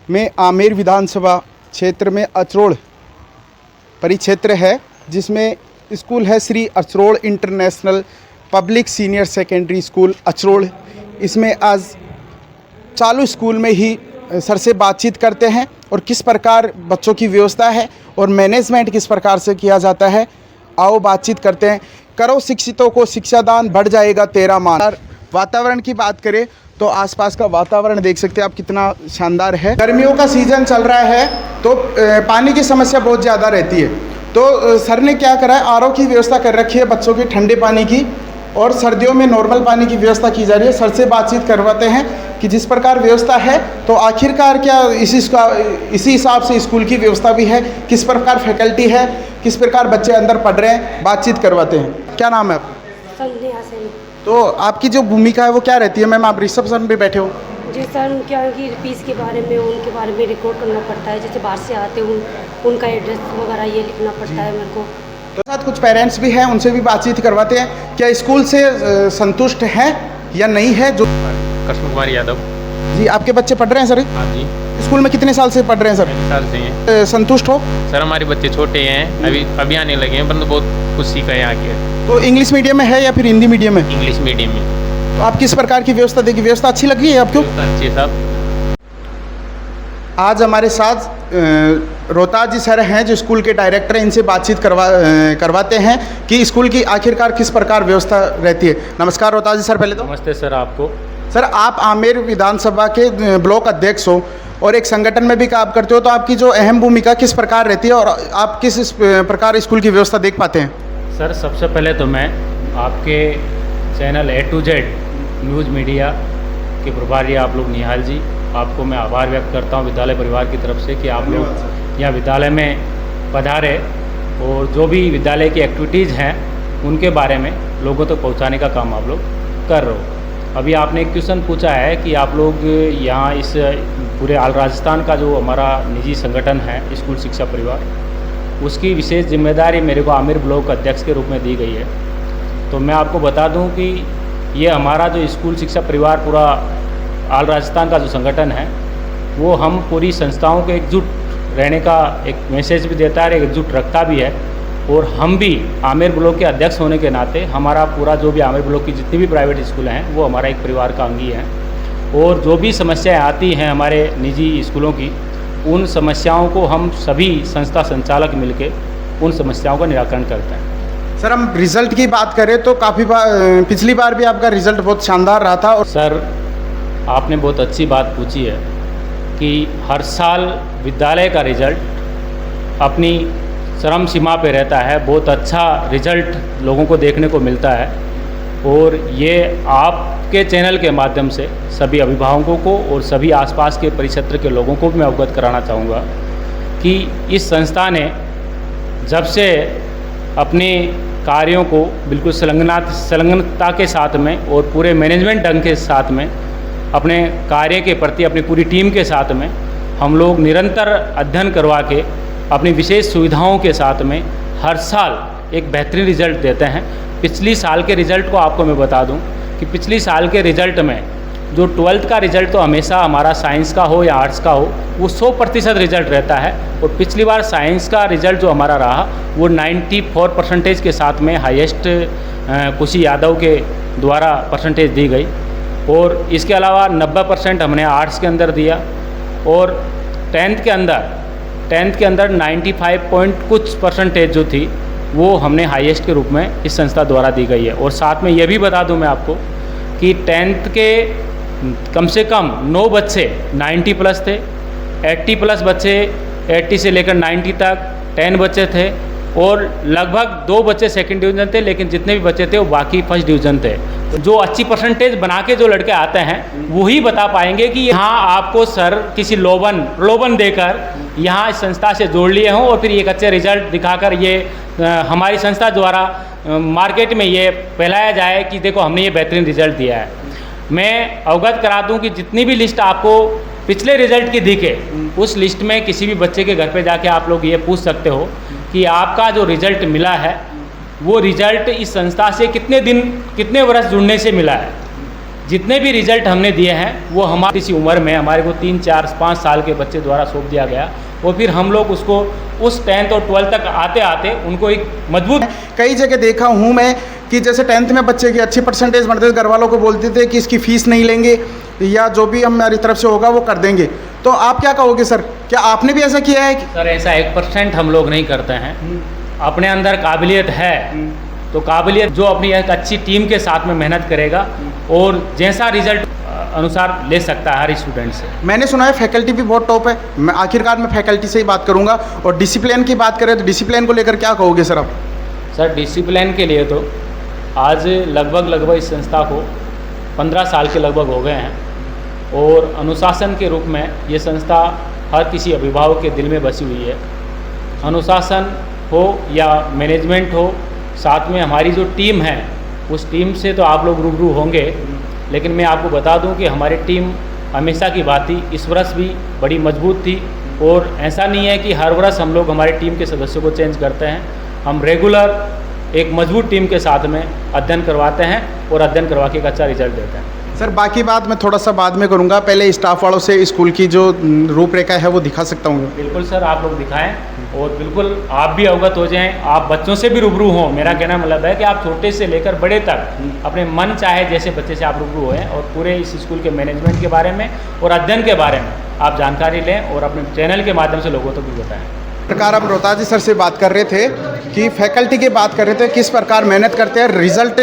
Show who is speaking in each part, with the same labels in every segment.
Speaker 1: में आमेर विधानसभा क्षेत्र में अचरोड़ परिक्षेत्र है, जिसमें स्कूल है Shri Achrod international public senior secondary school Achrod. इसमें आज चालू स्कूल में ही सर से बातचीत करते हैं और किस प्रकार बच्चों की व्यवस्था है और मैनेजमेंट किस प्रकार से किया जाता है। आओ बातचीत करते हैं। करो शिक्षितों को शिक्षादान, बढ़ जाएगा तेरा मान। वातावरण की बात करें तो आसपास का वातावरण देख सकते हैं आप कितना शानदार है। गर्मियों का सीज़न चल रहा है तो पानी की समस्या बहुत ज़्यादा रहती है, तो सर ने क्या करा है, आरओ की व्यवस्था कर रखी है बच्चों के ठंडे पानी की, और सर्दियों में नॉर्मल पानी की व्यवस्था की जा रही है। सर से बातचीत करवाते हैं कि जिस प्रकार व्यवस्था है तो आखिरकार क्या इसी हिसाब से स्कूल की व्यवस्था भी है, किस प्रकार फैकल्टी है, किस प्रकार बच्चे अंदर पढ़ रहे हैं, बातचीत करवाते हैं। क्या नाम है आपका? तो आपकी जो भूमिका है वो क्या रहती है? मैम आप रिसेप्शन पे बैठे हो।
Speaker 2: जी सर, क्या है कि फीस के बारे में, उनके बारे में रिकॉर्ड करना पड़ता है। जैसे बाहर से आते हैं उनका एड्रेस वगैरह ये लिखना पड़ता है मेरे को।
Speaker 1: तो साथ कुछ पेरेंट्स भी हैं, उनसे भी बातचीत करवाते हैं। क्या स्कूल से संतुष्ट हैं या नहीं है? जो
Speaker 3: कृष्ण कुमार यादव
Speaker 1: जी, आपके बच्चे पढ़ रहे हैं सर?
Speaker 3: हाँ जी,
Speaker 1: स्कूल में कितने साल से पढ़ रहे हैं सर?
Speaker 3: 3 साल से हैं।
Speaker 1: संतुष्ट हो?
Speaker 3: सर हमारे बच्चे छोटे हैं, अभी आने लगे हैं, परंतु बहुत कुछ सीखा है आगे।
Speaker 1: तो इंग्लिश मीडियम में है या फिर हिंदी मीडियम में?
Speaker 3: इंग्लिश मीडियम में।
Speaker 1: तो आप किस प्रकार की व्यवस्था देखी? व्यवस्था अच्छी लग रही है आपको?
Speaker 3: अच्छी साहब।
Speaker 1: आज हमारे साथ रोहताज जी सर हैं जो स्कूल के डायरेक्टर हैं। इनसे बातचीत करवाते हैं कि स्कूल की आखिरकार किस प्रकार व्यवस्था रहती है। नमस्कार रोहताज जी सर। पहले तो
Speaker 3: नमस्ते सर आपको।
Speaker 1: सर, आप आमेर विधानसभा के ब्लॉक अध्यक्ष हो और एक संगठन में भी काम करते हो, तो आपकी जो अहम भूमिका किस प्रकार रहती है और आप किस प्रकार स्कूल की व्यवस्था देख पाते हैं?
Speaker 4: सर सबसे पहले तो मैं आपके channel A to Z news media के प्रभारी आप लोग निहाल जी, आपको मैं आभार व्यक्त करता हूं विद्यालय परिवार की तरफ से कि आप लोग यहाँ विद्यालय में पधारे और जो भी विद्यालय की एक्टिविटीज़ हैं उनके बारे में लोगों तक पहुँचाने का काम आप लोग कर रहे हो। अभी आपने एक क्वेश्चन पूछा है कि आप लोग यहाँ इस पूरे ऑल राजस्थान का जो हमारा निजी संगठन है स्कूल शिक्षा परिवार, उसकी विशेष जिम्मेदारी मेरे को आमेर ब्लॉक अध्यक्ष के रूप में दी गई है। तो मैं आपको बता दूं कि ये हमारा जो स्कूल शिक्षा परिवार पूरा ऑल राजस्थान का जो संगठन है वो हम पूरी संस्थाओं को एकजुट रहने का एक मैसेज भी देता है, एकजुट रखता भी है। और हम भी आमेर ब्लॉक के अध्यक्ष होने के नाते हमारा पूरा जो भी आमेर ब्लॉक की जितनी भी प्राइवेट स्कूल हैं वो हमारा एक परिवार का अंग ही है। और जो भी समस्याएं आती हैं हमारे निजी स्कूलों की, उन समस्याओं को हम सभी संस्था संचालक मिलके उन समस्याओं का निराकरण करते हैं।
Speaker 1: सर, हम रिज़ल्ट की बात करें तो काफ़ी पिछली बार भी आपका रिज़ल्ट बहुत शानदार रहा था। और
Speaker 4: सर आपने बहुत अच्छी बात पूछी है कि हर साल विद्यालय का रिज़ल्ट अपनी चरम सीमा पे रहता है, बहुत अच्छा रिज़ल्ट लोगों को देखने को मिलता है। और ये आपके चैनल के माध्यम से सभी अभिभावकों को और सभी आसपास के परिक्षेत्र के लोगों को भी मैं अवगत कराना चाहूँगा कि इस संस्था ने जब से अपने कार्यों को बिल्कुल संलग्नता के साथ में और पूरे मैनेजमेंट ढंग के साथ में अपने कार्य के प्रति अपनी पूरी टीम के साथ में हम लोग निरंतर अध्ययन करवा के अपनी विशेष सुविधाओं के साथ में हर साल एक बेहतरीन रिज़ल्ट देते हैं। पिछली साल के रिज़ल्ट को आपको मैं बता दूं कि पिछली साल के रिज़ल्ट में जो 12th का रिज़ल्ट तो हमेशा हमारा साइंस का हो या आर्ट्स का हो वो 100% रिज़ल्ट रहता है। और पिछली बार साइंस का रिज़ल्ट जो हमारा रहा वो 94% के साथ में हाईएस्ट कुशी यादव के द्वारा परसेंटेज दी गई। और इसके अलावा 90% हमने आर्ट्स के अंदर दिया। और 10th के अंदर 95 पॉइंट कुछ परसेंटेज जो थी वो हमने हाईएस्ट के रूप में इस संस्था द्वारा दी गई है। और साथ में ये भी बता दूं मैं आपको कि 10th के कम से कम 9 बच्चे 90+ थे, 80+ बच्चे 80 से लेकर 90 तक 10 बच्चे थे, और लगभग 2 बच्चे सेकंड डिवीज़न थे, लेकिन जितने भी बच्चे थे वो बाकी फर्स्ट डिवीज़न थे। तो जो अच्छी परसेंटेज बना के जो लड़के आते हैं वही बता पाएंगे कि यहाँ आपको सर किसी लोबन देकर यहाँ इस संस्था से जोड़ लिए हों और फिर एक अच्छे रिजल्ट दिखाकर ये हमारी संस्था द्वारा मार्केट में ये फैलाया जाए कि देखो हमने ये बेहतरीन रिजल्ट दिया है। मैं अवगत करा दूं कि जितनी भी लिस्ट आपको पिछले रिजल्ट की दिखे उस लिस्ट में किसी भी बच्चे के घर पे जाके आप लोग ये पूछ सकते हो कि आपका जो रिजल्ट मिला है वो रिजल्ट इस संस्था से कितने वर्ष जुड़ने से मिला है। जितने भी रिजल्ट हमने दिए हैं वो हमारी इसी उम्र में हमारे को 3, 4, 5 साल के बच्चे द्वारा सौंप दिया गया और फिर हम लोग उसको उस 10th और 12th तक आते आते उनको एक मजबूत
Speaker 1: कई जगह देखा हूँ मैं कि जैसे 10th में बच्चे की अच्छी परसेंटेज बनते थे, घर वालों को बोलते थे कि इसकी फ़ीस नहीं लेंगे या जो भी हमारी तरफ से होगा वो कर देंगे। तो आप क्या कहोगे सर, क्या आपने भी ऐसा किया है कि?
Speaker 4: सर ऐसा 1% हम लोग नहीं करते हैं। अपने अंदर काबिलियत है तो काबिलियत जो अपनी एक अच्छी टीम के साथ में मेहनत करेगा और जैसा रिजल्ट अनुसार ले सकता है हर स्टूडेंट से।
Speaker 1: मैंने सुना है फैकल्टी भी बहुत टॉप है। मैं आखिरकार मैं फैकल्टी से ही बात करूंगा। और डिसिप्लिन की बात करें तो डिसिप्लिन को लेकर क्या कहोगे सर आप?
Speaker 4: सर डिसिप्लिन के लिए तो आज लगभग इस संस्था को 15 साल के लगभग हो गए हैं और अनुशासन के रूप में ये संस्था हर किसी अभिभावक के दिल में बसी हुई है। अनुशासन हो या मैनेजमेंट हो, साथ में हमारी जो टीम है उस टीम से तो आप लोग रूबरू होंगे, लेकिन मैं आपको बता दूं कि हमारी टीम हमेशा की बात ही इस वर्ष भी बड़ी मजबूत थी और ऐसा नहीं है कि हर वर्ष हम लोग हमारी टीम के सदस्यों को चेंज करते हैं। हम रेगुलर एक मजबूत टीम के साथ में अध्ययन करवाते हैं और अध्ययन करवा के एक अच्छा रिजल्ट देते हैं।
Speaker 1: सर बाकी बात मैं थोड़ा सा बाद में करूंगा, पहले स्टाफ वालों से स्कूल की जो रूपरेखा है वो दिखा सकता हूँ?
Speaker 4: बिल्कुल सर, आप लोग दिखाएं और बिल्कुल आप भी अवगत हो जाएं, आप बच्चों से भी रूबरू हों। मेरा कहना मतलब है कि आप छोटे से लेकर बड़े तक अपने मन चाहे जैसे बच्चे से आप रूबरू होएं और पूरे इस स्कूल के मैनेजमेंट के बारे में और अध्ययन के बारे में आप जानकारी लें और अपने चैनल के माध्यम से लोगों तक भी बताएं।
Speaker 1: प्रकार हम रोहताजी सर से बात कर रहे थे कि फैकल्टी की बात कर रहे थे, किस प्रकार मेहनत करते हैं, रिज़ल्ट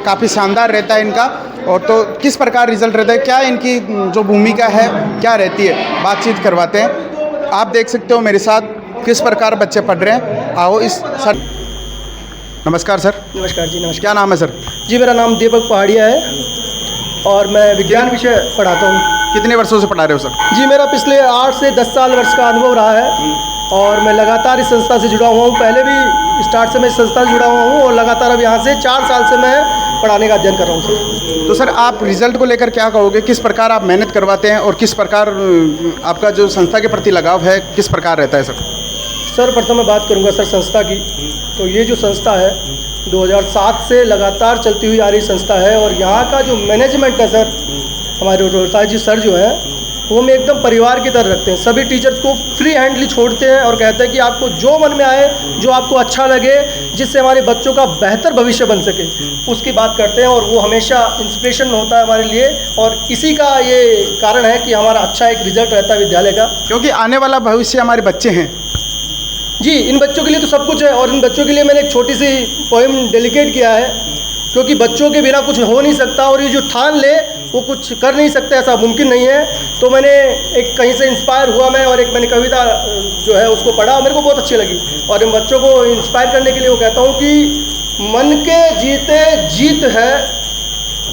Speaker 1: काफ़ी शानदार रहता है इनका। और तो किस प्रकार रिज़ल्ट रहता है, क्या इनकी जो भूमिका है क्या रहती है, बातचीत करवाते हैं। आप देख सकते हो मेरे साथ किस प्रकार बच्चे पढ़ रहे हैं। आओ इस सर, नमस्कार सर।
Speaker 5: नमस्कार जी। नमस्कार।
Speaker 1: क्या नाम है सर?
Speaker 5: जी मेरा नाम दीपक पहाड़िया है और मैं विज्ञान विषय पढ़ाता हूँ।
Speaker 1: कितने वर्षों से पढ़ा रहे हो सर?
Speaker 5: जी मेरा पिछले 8 से 10 साल वर्ष का अनुभव रहा है और मैं लगातार इस संस्था से जुड़ा हुआ हूँ। पहले भी स्टार्ट से मैं इस संस्था से जुड़ा हुआ हूँ और लगातार अब यहाँ से 4 साल से मैं पढ़ाने का अध्ययन कर रहा हूँ सर।
Speaker 1: तो सर आप रिज़ल्ट को लेकर क्या कहोगे, किस प्रकार आप मेहनत करवाते हैं और किस प्रकार आपका जो संस्था के प्रति लगाव है किस प्रकार रहता है सर?
Speaker 5: सर प्रथम मैं बात करूँगा सर संस्था की। तो ये जो संस्था है 2007 से लगातार चलती हुई आ रही संस्था है और यहाँ का जो मैनेजमेंट है सर, हमारे रोहताजी सर जो है वो हमें एकदम परिवार की तरह रखते हैं। सभी टीचर्स को फ्री हैंडली छोड़ते हैं और कहते हैं कि आपको जो मन में आए, जो आपको अच्छा लगे, जिससे हमारे बच्चों का बेहतर भविष्य बन सके, उसकी बात करते हैं और वो हमेशा इंस्पिरेशन होता है हमारे लिए। और इसी का ये कारण है कि हमारा अच्छा एक रिजल्ट रहता है विद्यालय का,
Speaker 1: क्योंकि आने वाला भविष्य हमारे बच्चे हैं।
Speaker 5: जी इन बच्चों के लिए तो सब कुछ है और इन बच्चों के लिए मैंने एक छोटी सी पोएम डेडिकेट किया है, क्योंकि बच्चों के बिना कुछ हो नहीं सकता और ये जो ठान ले वो कुछ कर नहीं सकते, ऐसा मुमकिन नहीं है। तो मैंने एक कहीं से इंस्पायर हुआ मैं और एक मैंने कविता जो है उसको पढ़ा, मेरे को बहुत अच्छी लगी और इन बच्चों को इंस्पायर करने के लिए वो कहता हूँ कि मन के जीते जीत है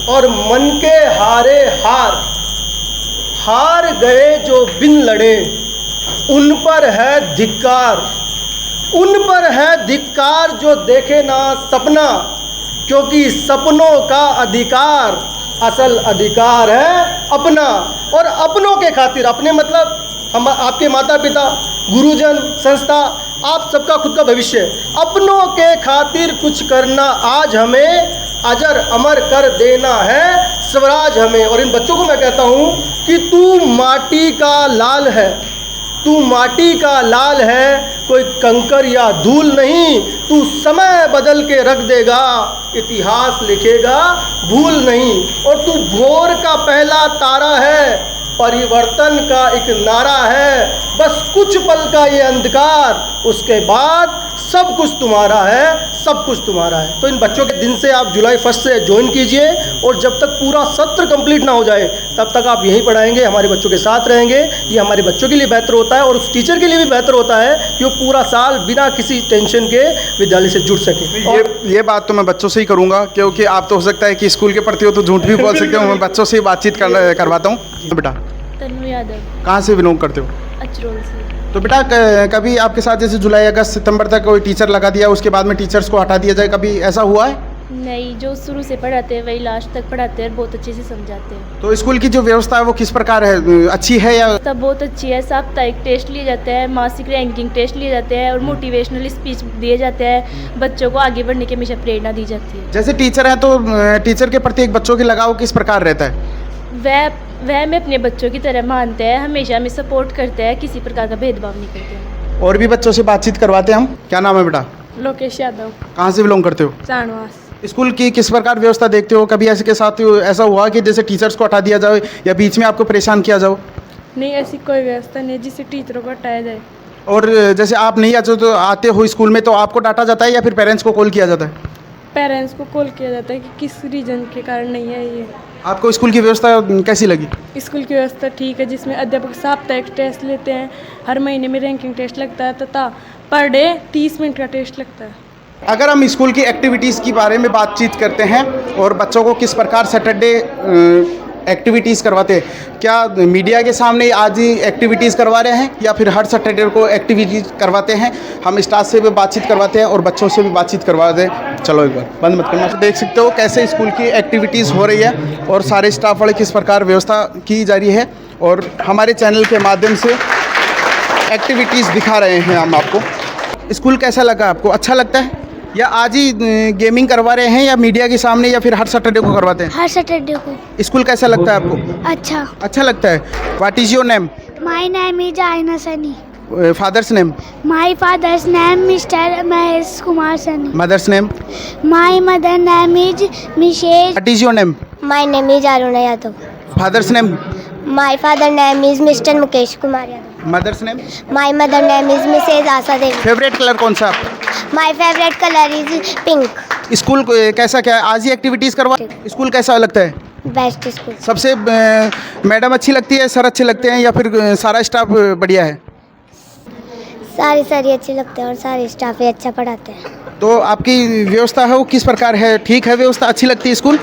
Speaker 5: और मन के हारे हार, हार गए जो बिन लड़े उन पर है धिक्कार, उन पर है धिक्कार जो देखे ना सपना, क्योंकि सपनों का अधिकार असल अधिकार है अपना। और अपनों के खातिर, अपने मतलब हम आपके माता पिता, गुरुजन, संस्था, आप सबका खुद का भविष्य, अपनों के खातिर कुछ करना आज हमें अजर अमर कर देना है स्वराज हमें। और इन बच्चों को मैं कहता हूँ कि तू माटी का लाल है, तू माटी का लाल है, कोई कंकर या धूल नहीं, तू समय बदल के रख देगा, इतिहास लिखेगा भूल नहीं। और तू भोर का पहला तारा है, परिवर्तन का एक नारा है, बस कुछ पल का ये अंधकार, उसके बाद सब कुछ तुम्हारा है, सब कुछ तुम्हारा है। तो इन बच्चों के दिन से आप जुलाई 1 से ज्वाइन कीजिए और जब तक पूरा सत्र कंप्लीट ना हो जाए तब तक आप यहीं पढ़ाएंगे, हमारे बच्चों के साथ रहेंगे। ये हमारे बच्चों के लिए बेहतर होता है और उस टीचर के लिए भी बेहतर होता है कि वो पूरा साल बिना किसी टेंशन के विद्यालय से जुड़ सके। और
Speaker 1: ये बात तो मैं बच्चों से ही करूँगा, क्योंकि आप तो हो सकता है कि स्कूल के प्रति हो तो झूठ भी बोल सकते हो। मैं बच्चों से ही बातचीत करवाता हूँ। बेटा
Speaker 6: तन्वी यादव,
Speaker 1: कहाँ से बिलोंग करते हो?
Speaker 6: अचरोल से।
Speaker 1: तो बेटा कभी आपके साथ जैसे जुलाई अगस्त सितंबर तक कोई टीचर लगा दिया उसके बाद में टीचर्स को हटा दिया जाए, कभी ऐसा हुआ है?
Speaker 6: नहीं, जो शुरू से पढ़ाते हैं वही लास्ट तक पढ़ाते हैं और बहुत अच्छे से समझाते हैं।
Speaker 1: तो स्कूल की जो व्यवस्था है वो किस प्रकार है, अच्छी है या?
Speaker 6: सब बहुत अच्छी है। साप्ताहिक टेस्ट लिए जाते हैं, मासिक रैंकिंग टेस्ट लिए जाते हैं और मोटिवेशनल स्पीच दिए जाते हैं। बच्चों को आगे बढ़ने की हमेशा प्रेरणा दी जाती है।
Speaker 1: जैसे टीचर हैं तो टीचर के प्रति एक बच्चों के लगाव किस प्रकार रहता है?
Speaker 6: वह हमें अपने बच्चों की तरह मानते हैं, हमेशा हमें सपोर्ट करते हैं, किसी प्रकार का भेदभाव नहीं करते हैं।
Speaker 1: और भी बच्चों से बातचीत करवाते हैं हम। क्या नाम है बेटा?
Speaker 6: लोकेश यादव,
Speaker 1: कहाँ से बिलोंग करते हो?
Speaker 6: चाणवास।
Speaker 1: स्कूल की किस प्रकार व्यवस्था देखते हो? कभी ऐसे के साथ ऐसा हुआ कि जैसे टीचर्स को हटा दिया जाए या बीच में आपको परेशान किया जाओ?
Speaker 6: नहीं, ऐसी कोई व्यवस्था नहीं है जिससे टीचरों को हटाया जाए।
Speaker 1: और जैसे आप नहीं आते हो स्कूल में तो आपको डांटा जाता है या फिर पेरेंट्स को कॉल किया जाता है?
Speaker 6: पेरेंट्स को कॉल किया जाता है कि किस रीजन के कारण नहीं है ये।
Speaker 1: आपको स्कूल की व्यवस्था कैसी लगी?
Speaker 6: स्कूल की व्यवस्था ठीक है, जिसमें अध्यापक साप्ताहिक टेस्ट लेते हैं, हर महीने में रैंकिंग टेस्ट लगता है तथा पर डे 30 मिनट का टेस्ट लगता है।
Speaker 1: अगर हम स्कूल की एक्टिविटीज़ के बारे में बातचीत करते हैं और बच्चों को किस प्रकार सैटरडे एक्टिविटीज़ करवाते हैं, क्या मीडिया के सामने आज ही एक्टिविटीज़ करवा रहे हैं या फिर हर सैटरडे को एक्टिविटीज़ करवाते हैं? हम स्टाफ से भी बातचीत करवाते हैं और बच्चों से भी बातचीत करवाते हैं। चलो एक बार बंद मत करना। देख सकते हो कैसे स्कूल की एक्टिविटीज़ हो रही है और सारे स्टाफ वाले किस प्रकार व्यवस्था की जा रही है और हमारे चैनल के माध्यम से एक्टिविटीज़ दिखा रहे हैं हम आपको। स्कूल कैसा लगा आपको? अच्छा लगता है या आज ही गेमिंग करवा रहे हैं या मीडिया के सामने या फिर हर सैटरडे को करवाते हैं?
Speaker 7: हर सैटरडे को।
Speaker 1: स्कूल कैसा लगता है आपको?
Speaker 7: अच्छा।
Speaker 1: अच्छा लगता है। What is your name?
Speaker 7: My name is Aaina Sunny.
Speaker 1: Father's name?
Speaker 7: My father's name Mr Mahesh Kumar Sunny.
Speaker 1: Mother's name?
Speaker 7: My mother name is Mrs.
Speaker 1: What is your name?
Speaker 7: My name is Aruna Yadav.
Speaker 1: Father's name?
Speaker 7: My father name is Mr Mukesh Kumar Yadav.
Speaker 1: Mother's name?
Speaker 7: My mother name is Mrs Asha Devi.
Speaker 1: Favourite colour कौन सा आपका?
Speaker 7: My favourite colour is pink.
Speaker 1: School कैसा क्या है? आज ही activities करवा। School कैसा लगता है?
Speaker 7: Best school.
Speaker 1: सबसे मैडम अच्छी लगती है, सर अच्छे लगते हैं या फिर सारा स्टाफ बढ़िया है?
Speaker 7: सारी अच्छे लगते हैं और सारे स्टाफ भी अच्छा पढ़ाते हैं।
Speaker 1: तो आपकी व्यवस्था है वो किस प्रकार है? ठीक है व्यवस्था? अच्छी लगती है स्कूल?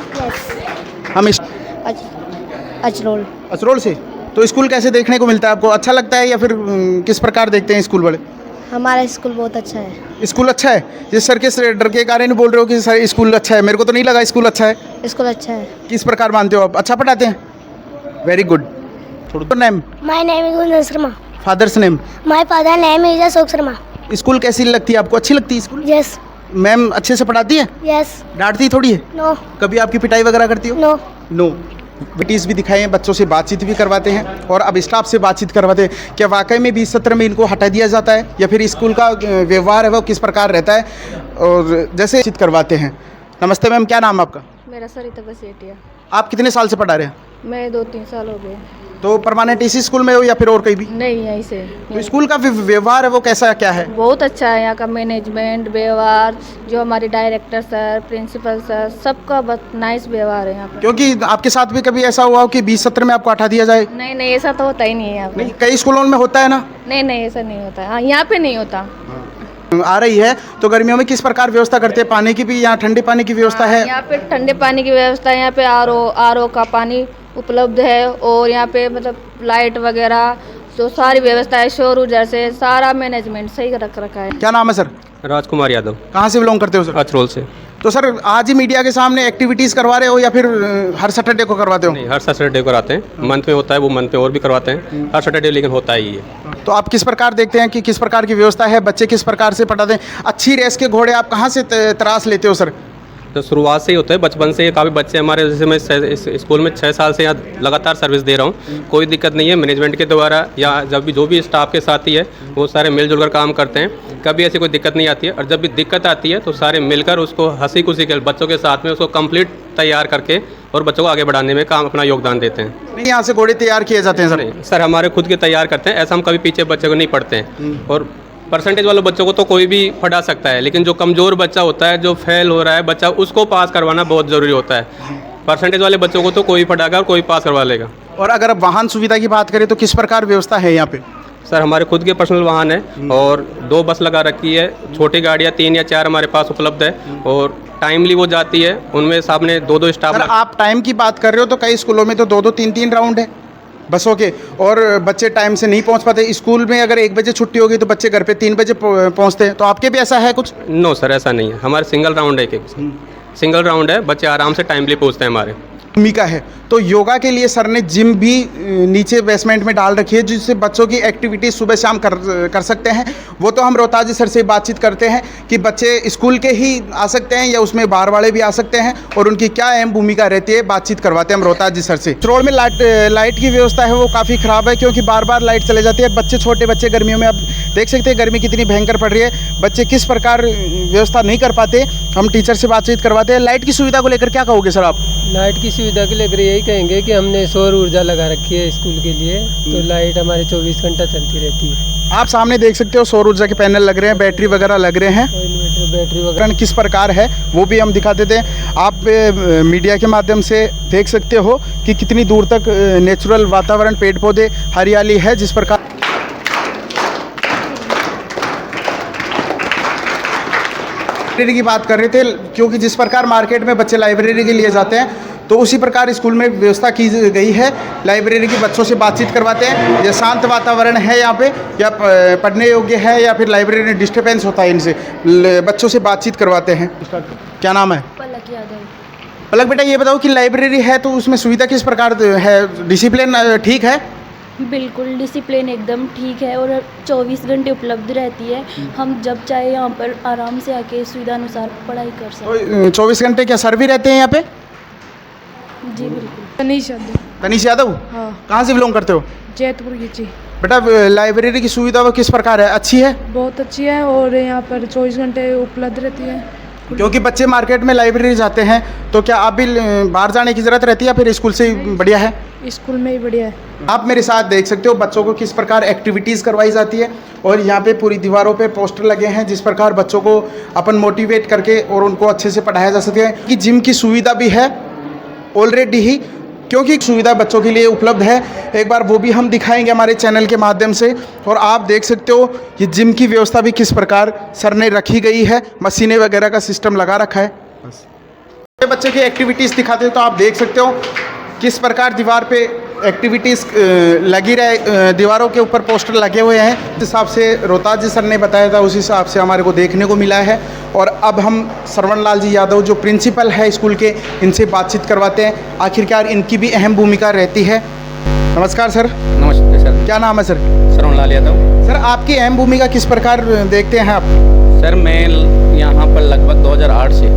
Speaker 1: हम
Speaker 7: अचरोल।
Speaker 1: असरोल से। तो स्कूल कैसे देखने को मिलता है आपको? अच्छा लगता है या फिर किस प्रकार देखते हैं स्कूल वाले?
Speaker 7: हमारा स्कूल बहुत अच्छा है।
Speaker 1: स्कूल अच्छा है? जिस सर के डर के कारण बोल रहे हो कि सर स्कूल अच्छा है, मेरे को तो नहीं लगा स्कूल अच्छा है।
Speaker 7: स्कूल अच्छा है।
Speaker 1: किस प्रकार मानते हो आप? अच्छा पढ़ाते हैं? Very good. थोड़ा name?
Speaker 7: My name is Gunjan Sharma.
Speaker 1: Father's name?
Speaker 7: My father name is Ashok Sharma.
Speaker 1: School कैसी लगती है आपको? अच्छी लगती है स्कूल?
Speaker 7: यस।
Speaker 1: मैम अच्छे से पढ़ाती है?
Speaker 7: यस।
Speaker 1: डांटती थोड़ी है?
Speaker 7: नो।
Speaker 1: कभी आपकी पिटाई वगैरह करती हो?
Speaker 7: नो।
Speaker 1: नो। एक्टिविटीज़ भी दिखाए हैं, बच्चों से बातचीत भी करवाते हैं और अब स्टाफ से बातचीत करवाते हैं। क्या वाकई में 20 सत्र में इनको हटा दिया जाता है या फिर स्कूल का व्यवहार है वो किस प्रकार रहता है? और जैसे बातचीत करवाते हैं। नमस्ते मैम, क्या नाम आपका?
Speaker 6: मेरा सरिता बसेटिया।
Speaker 1: आप कितने साल से पढ़ा रहे हैं?
Speaker 6: मैं 2-3 साल हो गए।
Speaker 1: तो परमानेंट इसी स्कूल में हो या फिर और कहीं भी?
Speaker 6: नहीं, यहीं से।
Speaker 1: तो स्कूल का व्यवहार है वो कैसा क्या है?
Speaker 6: बहुत अच्छा है यहाँ का मैनेजमेंट, व्यवहार, जो हमारे डायरेक्टर सर, प्रिंसिपल सर, सबका बहुत नाइस व्यवहार है यहाँ पर।
Speaker 1: क्योंकि आपके साथ भी कभी ऐसा हुआ हो कि 20 सत्र में आपको हटा दिया जाए?
Speaker 6: नहीं, ऐसा तो होता ही नहीं है यहाँ पे।
Speaker 1: नहीं, कई स्कूलों में होता है ना?
Speaker 6: नहीं, ऐसा नहीं होता है। हाँ, यहाँ पे नहीं होता।
Speaker 1: आ रही है तो गर्मियों में किस प्रकार व्यवस्था करते हैं? पानी की भी यहाँ ठंडे पानी की व्यवस्था है?
Speaker 6: यहाँ पे ठंडे पानी की व्यवस्था है, यहाँ पे आरओ का पानी उपलब्ध है और यहाँ पे मतलब लाइट वगैरह तो सारी व्यवस्था है। शोर ऊर्जा से सारा मैनेजमेंट सही रख रखा है।
Speaker 1: क्या नाम है सर?
Speaker 8: राजकुमार यादव।
Speaker 1: कहाँ से बिलोंग करते हो सर?
Speaker 8: अचरोल से।
Speaker 1: तो सर आज ही मीडिया के सामने एक्टिविटीज़ करवा रहे हो या फिर हर सैटरडे को करवाते हो?
Speaker 8: नहीं, हर सैटरडे को कराते हैं। मंथ में होता है वो, मंथ में और भी करवाते हैं। हर सैटरडे लेकिन होता ही है।
Speaker 1: तो आप किस प्रकार देखते हैं कि किस प्रकार की व्यवस्था है? बच्चे किस प्रकार से पढ़ाते हैं? अच्छी रेस के घोड़े आप कहाँ से तराश लेते हो सर?
Speaker 8: तो शुरुआत से ही होता है, बचपन से। काफ़ी बच्चे हमारे, जैसे मैं इस स्कूल में 6 साल से यहाँ लगातार सर्विस दे रहा हूँ। कोई दिक्कत नहीं है। मैनेजमेंट के द्वारा या जब भी जो भी स्टाफ के साथी है वो सारे मिलजुल कर काम करते हैं। कभी ऐसी कोई दिक्कत नहीं आती है और जब भी दिक्कत आती है तो सारे मिलकर उसको हंसी खुशी के बच्चों के साथ में उसको कंप्लीट तैयार करके और बच्चों को आगे बढ़ाने में काम अपना योगदान देते हैं।
Speaker 1: नहीं, यहाँ से घोड़े तैयार किए जाते हैं सर?
Speaker 8: सर हमारे खुद के तैयार करते हैं। ऐसा हम कभी पीछे बच्चे को नहीं पढ़ते हैं। और परसेंटेज वाले बच्चों को तो कोई भी पढ़ा सकता है, लेकिन जो कमज़ोर बच्चा होता है, जो फेल हो रहा है बच्चा, उसको पास करवाना बहुत ज़रूरी होता है। परसेंटेज वाले बच्चों को तो कोई पढ़ाएगा और कोई पास करवा लेगा।
Speaker 1: और अगर वाहन सुविधा की बात करें तो किस प्रकार व्यवस्था है यहाँ पे?
Speaker 8: सर हमारे खुद के पर्सनल वाहन है और 2 बस लगा रखी है। छोटी गाड़ियाँ 3 या 4 हमारे पास उपलब्ध है और टाइमली वो जाती है। उनमें सामने 2-2 स्टाफ।
Speaker 1: सर आप टाइम की बात कर रहे हो तो कई स्कूलों में तो 2-2, 3-3 राउंड है बसों के और बच्चे टाइम से नहीं पहुंच पाते। स्कूल में अगर 1 बजे छुट्टी होगी तो बच्चे घर पे 3 बजे पहुंचते हैं। तो आपके भी ऐसा है कुछ?
Speaker 8: नो सर, ऐसा नहीं है। हमारे सिंगल राउंड है। सिंगल राउंड है, बच्चे आराम से टाइमली पहुँचते हैं हमारे।
Speaker 1: भूमिका है तो योगा के लिए सर ने जिम भी नीचे बेसमेंट में डाल रखी है, जिससे बच्चों की एक्टिविटी सुबह शाम कर सकते हैं। वो तो हम रोहताज सर से बातचीत करते हैं कि बच्चे स्कूल के ही आ सकते हैं या उसमें बाहर वाले भी आ सकते हैं और उनकी क्या अहम भूमिका रहती है, बातचीत करवाते हैं हम रोहताज सर से। रोड में लाइट की व्यवस्था है वो काफ़ी ख़राब है, क्योंकि बार बार लाइट चले जाती है। बच्चे छोटे बच्चे गर्मियों में, आप देख सकते हैं गर्मी कितनी भयंकर पड़ रही है, बच्चे किस प्रकार व्यवस्था नहीं कर पाते। हम टीचर से बातचीत करवाते हैं। लाइट की सुविधा को लेकर क्या कहोगे सर आप?
Speaker 9: लाइट की सुविधा को लेकर यही कहेंगे कि हमने सौर ऊर्जा लगा रखी है स्कूल के लिए, तो लाइट हमारे 24 घंटा चलती रहती है।
Speaker 1: आप सामने देख सकते हो सौर ऊर्जा के पैनल लग रहे हैं, बैटरी वगैरह लग रहे हैं।
Speaker 9: इन्वर्टर बैटरी वगैरह
Speaker 1: किस प्रकार है वो भी हम दिखा देते हैं। आप मीडिया के माध्यम से देख सकते हो कि कितनी दूर तक नेचुरल वातावरण, पेड़ पौधे, हरियाली है। जिस प्रकार लाइब्रेरी की बात कर रहे थे, क्योंकि जिस प्रकार मार्केट में बच्चे लाइब्रेरी के लिए जाते हैं तो उसी प्रकार स्कूल में व्यवस्था की गई है। लाइब्रेरी के बच्चों से बातचीत करवाते हैं। यह शांत वातावरण है यहाँ पे, या पढ़ने योग्य है, या फिर लाइब्रेरी में डिस्टर्बेंस होता है, इनसे बच्चों से बातचीत करवाते हैं। क्या नाम है?
Speaker 6: पलक यादव।
Speaker 1: पलक बेटा, ये बताओ कि लाइब्रेरी है तो उसमें सुविधा किस प्रकार है? डिसिप्लिन ठीक है?
Speaker 10: बिल्कुल, डिसिप्लिन एकदम ठीक है और 24 घंटे उपलब्ध रहती है। हम जब चाहे यहाँ पर आराम से आके सुविधा अनुसार पढ़ाई कर सकते हैं।
Speaker 1: 24 घंटे क्या सर भी रहते हैं यहाँ पे?
Speaker 10: जी बिल्कुल।
Speaker 6: तनीष यादव।
Speaker 1: तनीष यादव?
Speaker 6: हाँ।
Speaker 1: कहाँ से बिलोंग करते हो?
Speaker 6: जैतपुर की जी।
Speaker 1: बेटा, लाइब्रेरी की सुविधा वो किस प्रकार है? अच्छी है?
Speaker 6: बहुत अच्छी है और यहाँ पर 24 घंटे उपलब्ध रहती है।
Speaker 1: क्योंकि बच्चे मार्केट में लाइब्रेरी जाते हैं, तो क्या आप भी बाहर जाने की ज़रूरत रहती है या फिर स्कूल से ही बढ़िया है?
Speaker 6: स्कूल में ही बढ़िया है।
Speaker 1: आप मेरे साथ देख सकते हो बच्चों को किस प्रकार एक्टिविटीज़ करवाई जाती है, और यहाँ पे पूरी दीवारों पे पोस्टर लगे हैं जिस प्रकार बच्चों को अपन मोटिवेट करके और उनको अच्छे से पढ़ाया जा सके। कि जिम की सुविधा भी है ऑलरेडी ही, क्योंकि सुविधा बच्चों के लिए उपलब्ध है। एक बार वो भी हम दिखाएंगे हमारे चैनल के माध्यम से। और आप देख सकते हो ये जिम की व्यवस्था भी किस प्रकार सर ने रखी गई है, मशीनें वगैरह का सिस्टम लगा रखा है। बस बच्चे की एक्टिविटीज़ दिखाते हैं तो आप देख सकते हो किस प्रकार दीवार पे एक्टिविटीज़ लगी रहे, दीवारों के ऊपर पोस्टर लगे हुए हैं। जिस हिसाब से रोहताज जी सर ने बताया था उसी हिसाब से हमारे को देखने को मिला है। और अब हम श्रवण लाल जी यादव जो प्रिंसिपल है स्कूल के, इनसे बातचीत करवाते हैं, आखिरकार इनकी भी अहम भूमिका रहती है। नमस्कार सर।
Speaker 8: नमस्ते सर।
Speaker 1: क्या नाम है सर?
Speaker 8: श्रवण लाल यादव।
Speaker 1: सर, आपकी अहम भूमिका किस प्रकार देखते हैं आप?
Speaker 8: सर, मैं यहाँ पर लगभग 2008 से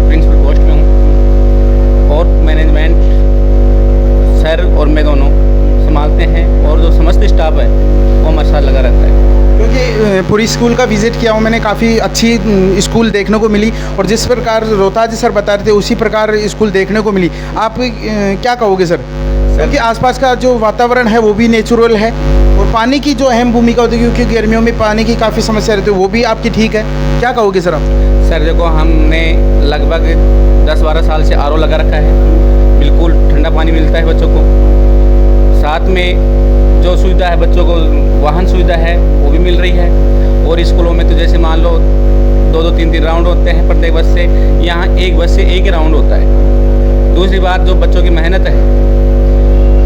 Speaker 8: प्रिंसिपल पोस्ट पे हूँ और मैनेजमेंट सर और मैं दोनों संभालते हैं, और जो समस्त स्टाफ है वो हमारे साथ लगा रहता है।
Speaker 1: क्योंकि पूरी स्कूल का विज़िट किया हूँ मैंने, काफ़ी अच्छी स्कूल देखने को मिली, और जिस प्रकार रोहताज सर बता रहे थे उसी प्रकार स्कूल देखने को मिली। आप क्या कहोगे सर? क्योंकि आसपास का जो वातावरण है वो भी नेचुरल है, और पानी की जो अहम भूमिका होती है, क्योंकि गर्मियों में पानी की काफ़ी समस्या रहती है, वो भी आपकी ठीक है। क्या कहोगे सर आप?
Speaker 8: सर देखो, हमने लगभग 10-12 साल से RO लगा रखा है, बिल्कुल ठंडा पानी मिलता है बच्चों को। साथ में जो सुविधा है बच्चों को, वाहन सुविधा है वो भी मिल रही है। और स्कूलों में तो जैसे मान लो 2-2, 3-3 राउंड होते हैं प्रत्येक बस से, यहाँ एक बस से एक ही राउंड होता है। दूसरी बात, जो बच्चों की मेहनत है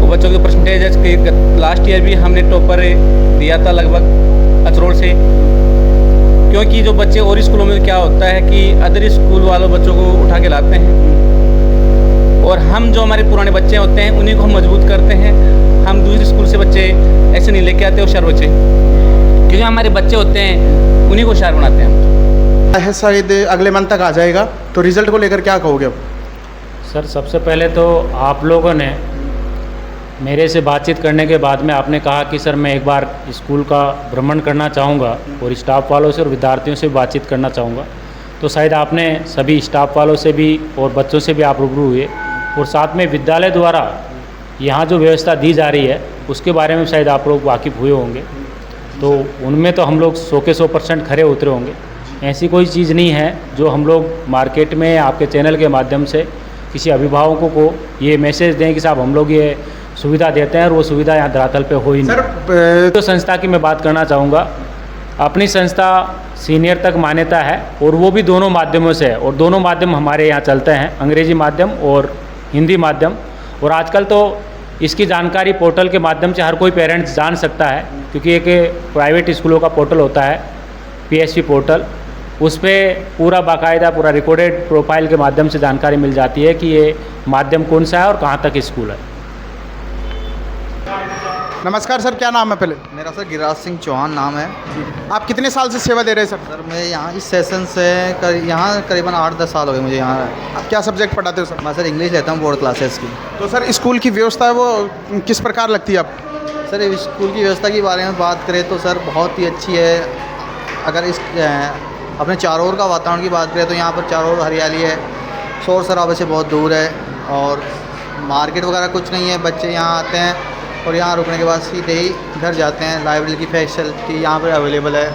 Speaker 8: वो बच्चों के परसेंटेज के लास्ट ईयर भी हमने टॉपर दिया था लगभग अचरोल से। क्योंकि जो बच्चे और स्कूलों में क्या होता है कि अदर स्कूल वालों बच्चों को उठा के लाते हैं, और हम जो हमारे पुराने बच्चे होते हैं उन्हीं को हम मजबूत करते हैं। हम दूसरे स्कूल से बच्चे ऐसे नहीं लेके आते होशियार बच्चे, क्योंकि हमारे बच्चे होते हैं उन्हीं को होशियार बनाते हैं हम।
Speaker 1: शायद अगले मंथ तक आ जाएगा, तो रिज़ल्ट को लेकर क्या कहोगे अब?
Speaker 4: सर, सबसे पहले तो आप लोगों ने मेरे से बातचीत करने के बाद में आपने कहा कि सर मैं एक बार स्कूल का भ्रमण करना चाहूँगा और स्टाफ वालों से और विद्यार्थियों से बातचीत करना चाहूँगा। तो शायद आपने सभी स्टाफ वालों से भी और बच्चों से भी आप रूबरू हुए, और साथ में विद्यालय द्वारा यहाँ जो व्यवस्था दी जा रही है उसके बारे में शायद आप लोग वाकिफ़ हुए होंगे। तो उनमें तो हम लोग 100 के 100% खरे उतरे होंगे। ऐसी कोई चीज़ नहीं है जो हम लोग मार्केट में आपके चैनल के माध्यम से किसी अभिभावकों को ये मैसेज दें कि साहब हम लोग ये सुविधा देते हैं और वो सुविधा यहाँ धरातल पे हो ही नहीं।
Speaker 1: सर,
Speaker 4: तो संस्था की मैं बात करना चाहूँगा। अपनी संस्था सीनियर तक मान्यता है, और वो भी दोनों माध्यमों से है, और दोनों माध्यम हमारे यहाँ चलते हैं, अंग्रेजी माध्यम और हिंदी माध्यम। और आजकल तो इसकी जानकारी पोर्टल के माध्यम से हर कोई पेरेंट्स जान सकता है, क्योंकि एक प्राइवेट स्कूलों का पोर्टल होता है PSP पोर्टल, उस पर पूरा बाकायदा पूरा रिकॉर्डेड प्रोफाइल के माध्यम से जानकारी मिल जाती है कि ये माध्यम कौन सा है और कहाँ तक स्कूल है।
Speaker 1: नमस्कार सर, क्या नाम है पहले?
Speaker 11: मेरा सर गिरिराज सिंह चौहान नाम है।
Speaker 1: आप कितने साल से सेवा दे रहे हैं सर?
Speaker 11: सर मैं यहाँ इस सेशन से यहाँ करीबन 8-10 साल हो गए मुझे यहाँ।
Speaker 1: आप क्या सब्जेक्ट पढ़ाते हो सर?
Speaker 11: मैं सर इंग्लिश लेता हूँ बोर्ड क्लासेस की।
Speaker 1: तो सर स्कूल की व्यवस्था है वो किस प्रकार लगती है आपको?
Speaker 11: सर स्कूल की व्यवस्था के बारे में बात करें तो सर बहुत ही अच्छी है। अगर इस अपने चारों ओर का वातावरण की बात करें तो यहाँ पर चारों ओर हरियाली है, शोर शराबे से बहुत दूर है और मार्केट वगैरह कुछ नहीं है। बच्चे यहाँ आते हैं और यहाँ रुकने के बाद सीधे ही घर जाते हैं। लाइब्रेरी की फैसिलिटी यहाँ पर अवेलेबल है।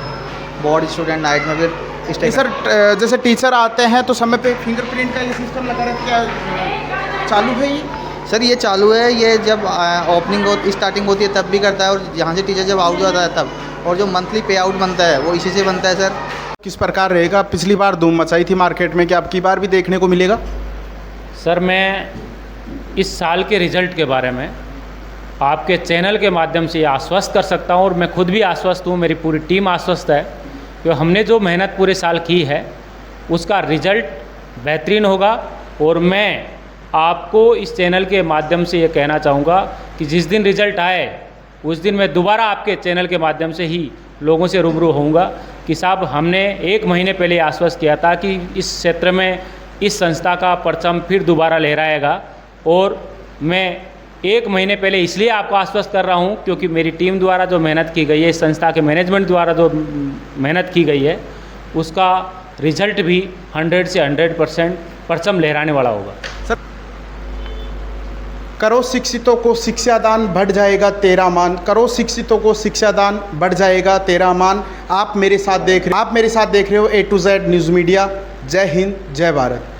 Speaker 11: बोर्ड स्टूडेंट नाइट में फिर
Speaker 1: सर जैसे टीचर आते हैं तो समय पे फिंगरप्रिंट का ये सिस्टम लगा रहता है, क्या चालू है ये?
Speaker 11: सर ये चालू है। ये जब ओपनिंग स्टार्टिंग होती है तब भी करता है और यहाँ से टीचर जब आउट जाता है तब। और जो मंथली पे आउट बनता है वो इसी से बनता है। सर
Speaker 1: किस प्रकार रहेगा? पिछली बार धूम मचाई थी मार्केट में, क्या अब की बार भी देखने को मिलेगा?
Speaker 4: सर मैं इस साल के रिज़ल्ट के बारे में आपके चैनल के माध्यम से आश्वस्त कर सकता हूँ और मैं खुद भी आश्वस्त हूँ, मेरी पूरी टीम आश्वस्त है कि हमने जो मेहनत पूरे साल की है उसका रिज़ल्ट बेहतरीन होगा। और मैं आपको इस चैनल के माध्यम से ये कहना चाहूँगा कि जिस दिन रिज़ल्ट आए उस दिन मैं दोबारा आपके चैनल के माध्यम से ही लोगों से रूबरू होऊंगा कि साहब हमने 1 महीने पहले आश्वस्त किया था कि इस क्षेत्र में इस संस्था का परचम फिर दोबारा लहराएगा। और मैं 1 महीने पहले इसलिए आपको आश्वस्त कर रहा हूं क्योंकि मेरी टीम द्वारा जो मेहनत की गई है, इस संस्था के मैनेजमेंट द्वारा जो मेहनत की गई है उसका रिजल्ट भी 100 से 100% परचम लहराने वाला होगा।
Speaker 1: सर करो शिक्षितों को शिक्षादान बढ़ जाएगा तेरा मान, करो शिक्षितों को शिक्षादान बढ़ जाएगा तेरा मान। आप मेरे साथ देख रहे हो A to Z news media. जय हिंद, जय भारत।